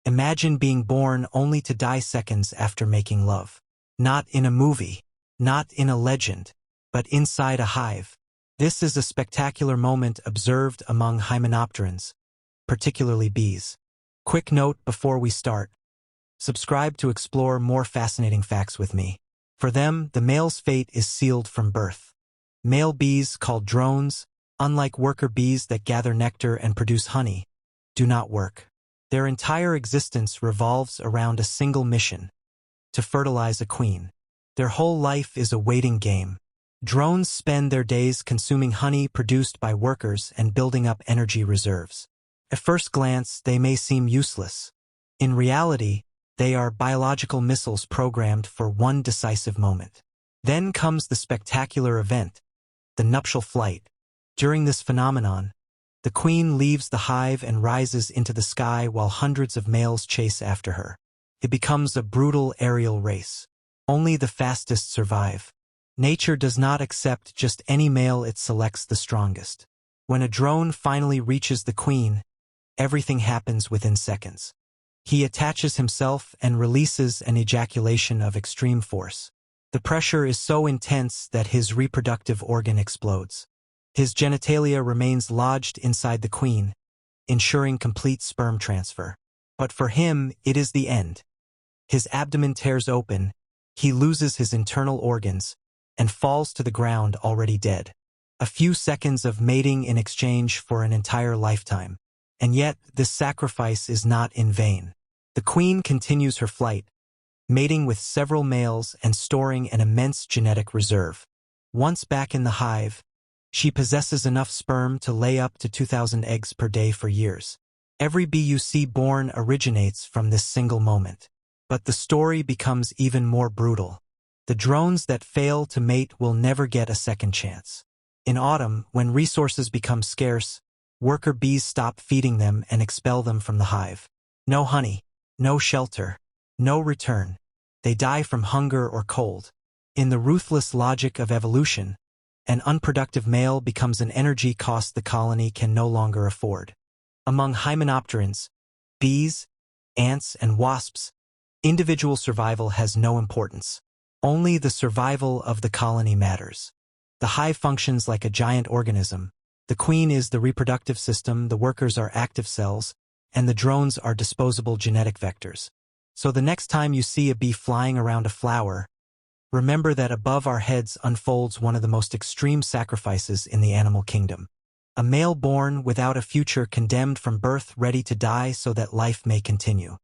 Imagine being born only to die seconds after making love. Not in a movie, not in a legend, but inside a hive. This is a spectacular moment observed among hymenopterans, particularly bees. Quick note before we start. Subscribe to explore more fascinating facts with me. For them, the male's fate is sealed from birth. Male bees, called drones, unlike worker bees that gather nectar and produce honey, do not work. Their entire existence revolves around a single mission: to fertilize a queen. Their whole life is a waiting game. Drones spend their days consuming honey produced by workers and building up energy reserves. At first glance, they may seem useless. In reality, they are biological missiles programmed for one decisive moment. Then comes the spectacular event, the nuptial flight. During this phenomenon, the queen leaves the hive and rises into the sky while hundreds of males chase after her. It becomes a brutal aerial race. Only the fastest survive. Nature does not accept just any male, it selects the strongest. When a drone finally reaches the queen, everything happens within seconds. He attaches himself and releases an ejaculation of extreme force. The pressure is so intense that his reproductive organ explodes. His genitalia remains lodged inside the queen, ensuring complete sperm transfer. But for him, it is the end. His abdomen tears open, he loses his internal organs, and falls to the ground already dead. A few seconds of mating in exchange for an entire lifetime. And yet, this sacrifice is not in vain. The queen continues her flight, mating with several males and storing an immense genetic reserve. Once back in the hive, she possesses enough sperm to lay up to 2,000 eggs per day for years. Every bee you see born originates from this single moment. But the story becomes even more brutal. The drones that fail to mate will never get a second chance. In autumn, when resources become scarce, worker bees stop feeding them and expel them from the hive. No honey, no shelter, no return. They die from hunger or cold. In the ruthless logic of evolution, an unproductive male becomes an energy cost the colony can no longer afford. Among hymenopterans, bees, ants, and wasps, individual survival has no importance. Only the survival of the colony matters. The hive functions like a giant organism. The queen is the reproductive system, the workers are active cells, and the drones are disposable genetic vectors. So the next time you see a bee flying around a flower, remember that above our heads unfolds one of the most extreme sacrifices in the animal kingdom. A male born without a future, condemned from birth, ready to die so that life may continue.